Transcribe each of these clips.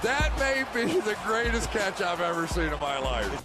That may be the greatest catch I've ever seen in my life.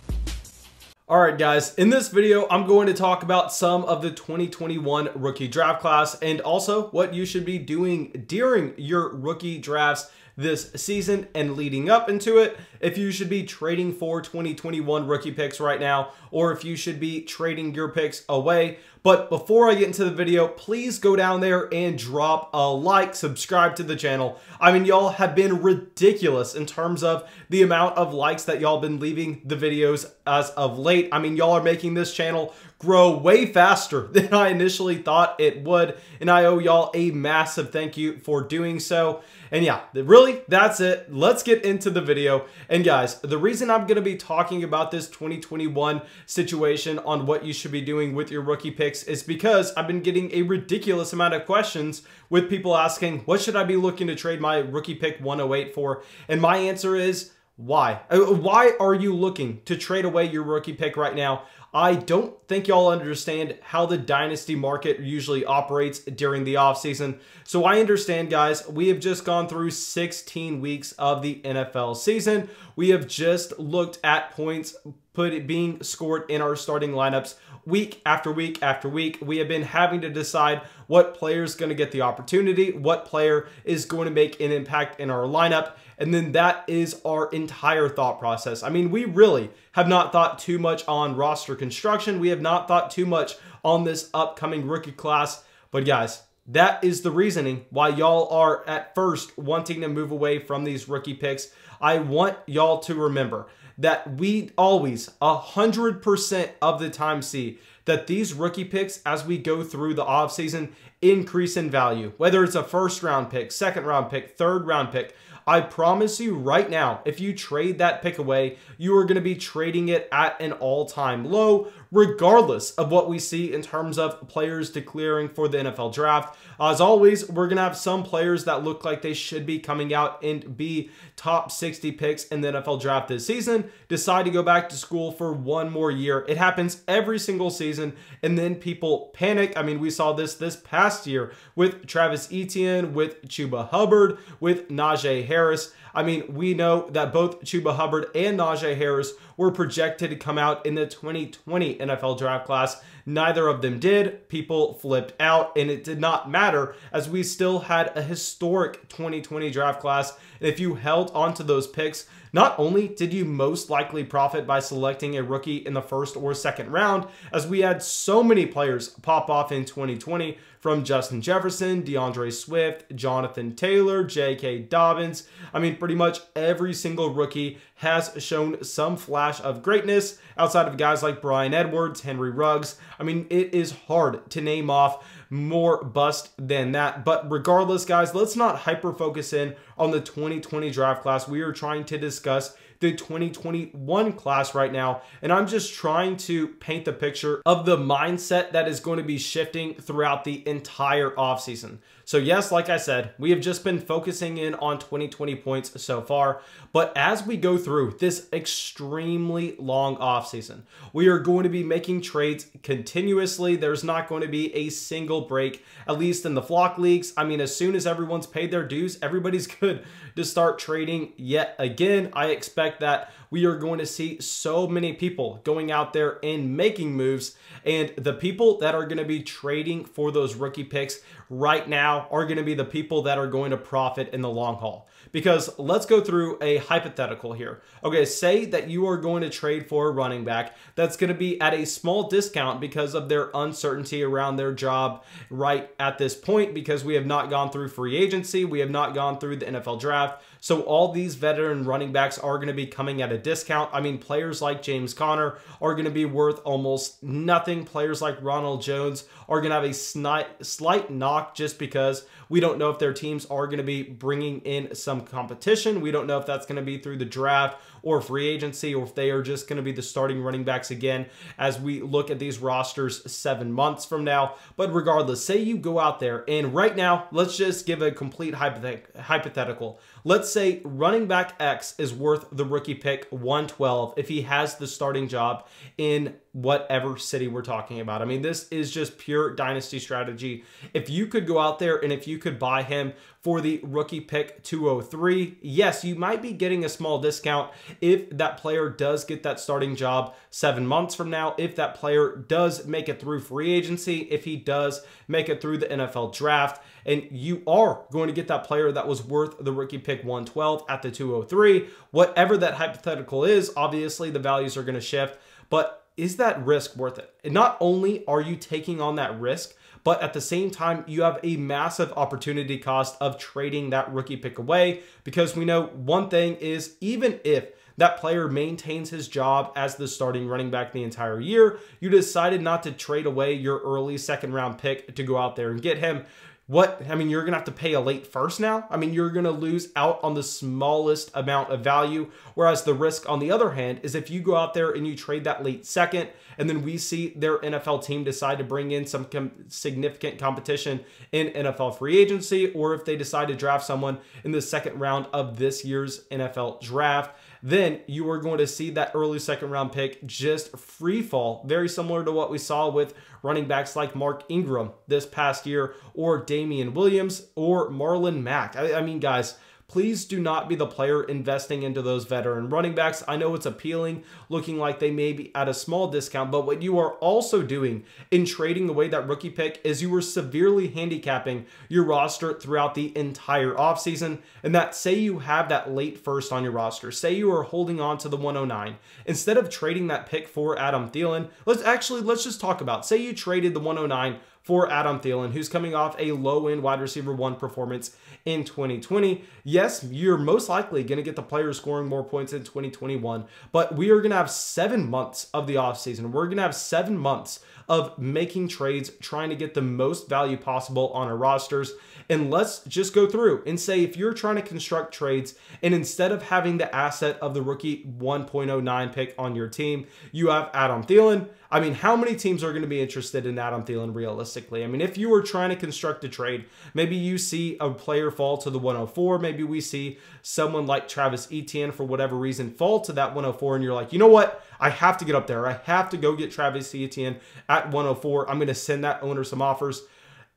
Alright guys, in this video, I'm going to talk about some of the 2021 rookie draft class and also what you should be doing during your rookie drafts this season and leading up into it, if you should be trading for 2021 rookie picks right now, or if you should be trading your picks away. But before I get into the video, please go down there and drop a like, subscribe to the channel. I mean, y'all have been ridiculous in terms of the amount of likes that y'all been leaving the videos as of late. I mean, y'all are making this channel grow way faster than I initially thought it would, and I owe y'all a massive thank you for doing so. And yeah, really, that's it. Let's get into the video. And guys, the reason I'm going to be talking about this 2021 situation on what you should be doing with your rookie picks is because I've been getting a ridiculous amount of questions with people asking, what should I be looking to trade my rookie pick 108 for? And my answer is, why? Why are you looking to trade away your rookie pick right now? I don't think y'all understand how the Dynasty market usually operates during the offseason. So I understand, guys, we have just gone through 16 weeks of the NFL season. We have just looked at points being scored in our starting lineups week after week after week. We have been having to decide what player is going to get the opportunity, what player is going to make an impact in our lineup. And then that is our entire thought process. I mean, we really have not thought too much on roster construction. We have not thought too much on this upcoming rookie class. But guys, that is the reasoning why y'all are at first wanting to move away from these rookie picks. I want y'all to remember that we always 100% of the time see that these rookie picks, as we go through the offseason, increase in value. Whether it's a first round pick, second round pick, third round pick, I promise you right now, if you trade that pick away, you are going to be trading it at an all-time low, regardless of what we see in terms of players declaring for the NFL draft. As always, we're going to have some players that look like they should be coming out and be top 60 picks in the NFL draft this season, decide to go back to school for one more year. It happens every single season, and then people panic. I mean, we saw this past year with Travis Etienne, with Chuba Hubbard, with Najee Harris. I mean, we know that both Chuba Hubbard and Najee Harris were projected to come out in the 2020 NFL draft class. Neither of them did. People flipped out, and it did not matter as we still had a historic 2020 draft class. And if you held onto those picks, not only did you most likely profit by selecting a rookie in the first or second round, as we had so many players pop off in 2020 from Justin Jefferson, DeAndre Swift, Jonathan Taylor, J.K. Dobbins. I mean, pretty much every single rookie has shown some flash of greatness outside of guys like Bryan Edwards, Henry Ruggs. I mean, it is hard to name off more bust than that. But regardless, guys, let's not hyper-focus in on the 2020 draft class. We are trying to discuss the 2021 class right now, and I'm just trying to paint the picture of the mindset that is going to be shifting throughout the entire offseason. So yes, like I said, we have just been focusing in on 2020 points so far, but as we go through this extremely long offseason, we are going to be making trades continuously. There's not going to be a single break, at least in the flock leagues. I mean, as soon as everyone's paid their dues, everybody's good to start trading yet again. I expect that we are going to see so many people going out there and making moves, and the people that are going to be trading for those rookie picks right now are going to be the people that are going to profit in the long haul. Because let's go through a hypothetical here. Okay, say that you are going to trade for a running back that's going to be at a small discount because of their uncertainty around their job right at this point, because we have not gone through free agency, we have not gone through the NFL draft. So all these veteran running backs are going to be coming at a discount. I mean, players like James Conner are going to be worth almost nothing. Players like Ronald Jones are going to have a slight knock just because we don't know if their teams are going to be bringing in some competition. We don't know if that's going to be through the draft or free agency, or if they are just going to be the starting running backs again as we look at these rosters 7 months from now. But regardless, say you go out there and right now, let's just give a complete hypothetical. Let's say running back X is worth the rookie pick 112 if he has the starting job in whatever city we're talking about. I mean, this is just pure dynasty strategy. If you could go out there and if you could buy him for the rookie pick 203, yes, you might be getting a small discount if that player does get that starting job 7 months from now, if that player does make it through free agency, if he does make it through the NFL draft, and you are going to get that player that was worth the rookie pick 112 at the 203, whatever that hypothetical is, obviously the values are going to shift, but is that risk worth it? And not only are you taking on that risk, but at the same time, you have a massive opportunity cost of trading that rookie pick away, because we know one thing is, even if that player maintains his job as the starting running back the entire year, you decided not to trade away your early second round pick to go out there and get him. I mean, you're going to have to pay a late first now. I mean, you're going to lose out on the smallest amount of value. Whereas the risk, on the other hand, is if you go out there and you trade that late second, and then we see their NFL team decide to bring in some significant competition in NFL free agency, or if they decide to draft someone in the second round of this year's NFL draft, then you are going to see that early second round pick just free fall, very similar to what we saw with running backs like Mark Ingram this past year, or Damian Williams, or Marlon Mack. I mean, guys, please do not be the player investing into those veteran running backs. I know it's appealing, looking like they may be at a small discount, but what you are also doing in trading away that rookie pick is you are severely handicapping your roster throughout the entire offseason. And that, say you have that late first on your roster, say you are holding on to the 109, instead of trading that pick for Adam Thielen, let's just talk about, say you traded the 109 for Adam Thielen, who's coming off a low-end wide receiver 1 performance in 2020. Yes, you're most likely going to get the player scoring more points in 2021, but we are going to have 7 months of the offseason. We're going to have 7 months of making trades, trying to get the most value possible on our rosters. And let's just go through and say, if you're trying to construct trades, and instead of having the asset of the rookie 1.09 pick on your team, you have Adam Thielen. I mean, how many teams are going to be interested in Adam Thielen realistically? I mean, if you were trying to construct a trade, maybe you see a player fall to the 104. Maybe we see someone like Travis Etienne, for whatever reason, fall to that 104. And you're like, you know what? I have to get up there. I have to go get Travis Etienne at 104. I'm going to send that owner some offers.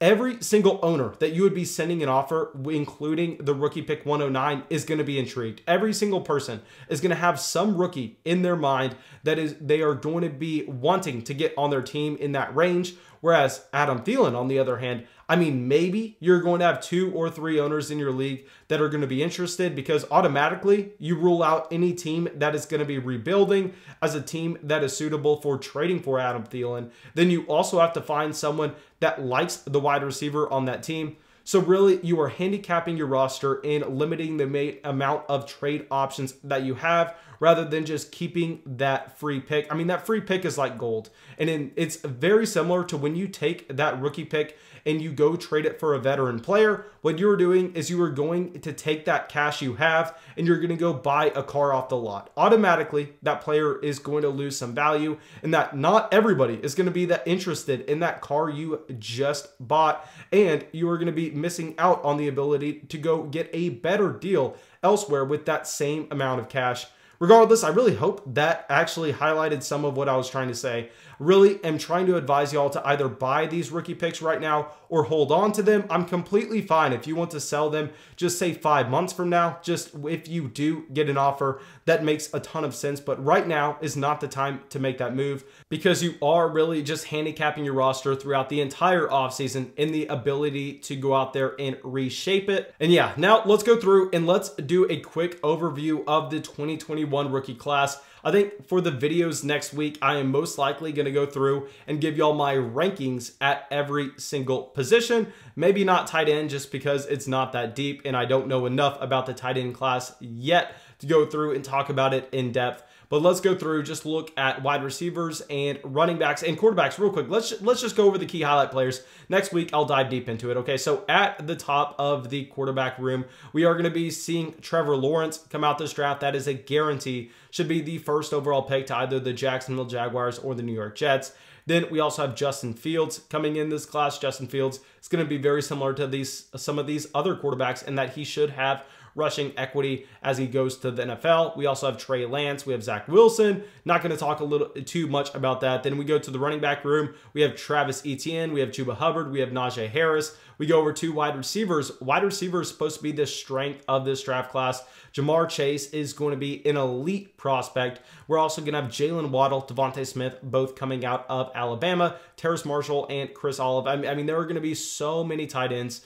Every single owner that you would be sending an offer, including the rookie pick 109, is going to be intrigued. Every single person is going to have some rookie in their mind that is they are going to be wanting to get on their team in that range. Whereas Adam Thielen, on the other hand, I mean, maybe you're going to have 2 or 3 owners in your league that are going to be interested, because automatically you rule out any team that is going to be rebuilding as a team that is suitable for trading for Adam Thielen. Then you also have to find someone that likes the wide receiver on that team. So really, you are handicapping your roster and limiting the amount of trade options that you have, rather than just keeping that free pick. I mean, that free pick is like gold. And it's very similar to when you take that rookie pick and you go trade it for a veteran player. What you're doing is you are going to take that cash you have and you're going to go buy a car off the lot. Automatically, that player is going to lose some value, and that not everybody is going to be that interested in that car you just bought, and you are going to be missing out on the ability to go get a better deal elsewhere with that same amount of cash. Regardless, I really hope that actually highlighted some of what I was trying to say. Really am trying to advise y'all to either buy these rookie picks right now or hold on to them. I'm completely fine if you want to sell them, just say 5 months from now, just if you do get an offer that makes a ton of sense. But right now is not the time to make that move, because you are really just handicapping your roster throughout the entire offseason in the ability to go out there and reshape it. And yeah, now let's go through and let's do a quick overview of the 2021 rookie class. I think for the videos next week, I am most likely going to go through and give y'all my rankings at every single position. Maybe not tight end, just because it's not that deep and I don't know enough about the tight end class yet to go through and talk about it in depth. But let's go through, just look at wide receivers and running backs and quarterbacks real quick. Let's just go over the key highlight players. Next week, I'll dive deep into it. Okay, so at the top of the quarterback room, we are going to be seeing Trevor Lawrence come out this draft. That is a guarantee. Should be the first overall pick to either the Jacksonville Jaguars or the New York Jets. Then we also have Justin Fields coming in this class. Justin Fields is going to be very similar to some of these other quarterbacks in that he should have rushing equity as he goes to the NFL. We also have Trey Lance. We have Zach Wilson. Not going to talk a little too much about that. Then we go to the running back room. We have Travis Etienne. We have Chuba Hubbard. We have Najee Harris. We go over to wide receivers. Wide receiver is supposed to be the strength of this draft class. Jamar Chase is going to be an elite prospect. We're also going to have Jalen Waddle, Devontae Smith, both coming out of Alabama, Terrace Marshall, and Chris Olive. I mean, there are going to be so many tight ends.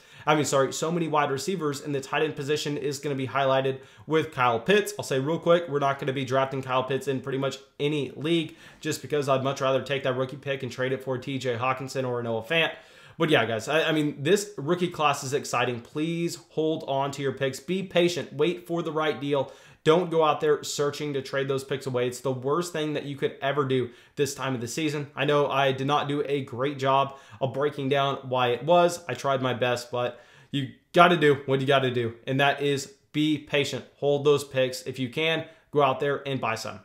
So many wide receivers, and the tight end position is going to be highlighted with Kyle Pitts. I'll say real quick, we're not going to be drafting Kyle Pitts in pretty much any league just because I'd much rather take that rookie pick and trade it for TJ Hawkinson or Noah Fant. But yeah, guys, I mean, this rookie class is exciting. Please hold on to your picks. Be patient. Wait for the right deal. Don't go out there searching to trade those picks away. It's the worst thing that you could ever do this time of the season. I know I did not do a great job of breaking down why it was. I tried my best, but you got to do what you got to do, and that is be patient. Hold those picks. If you can, go out there and buy some.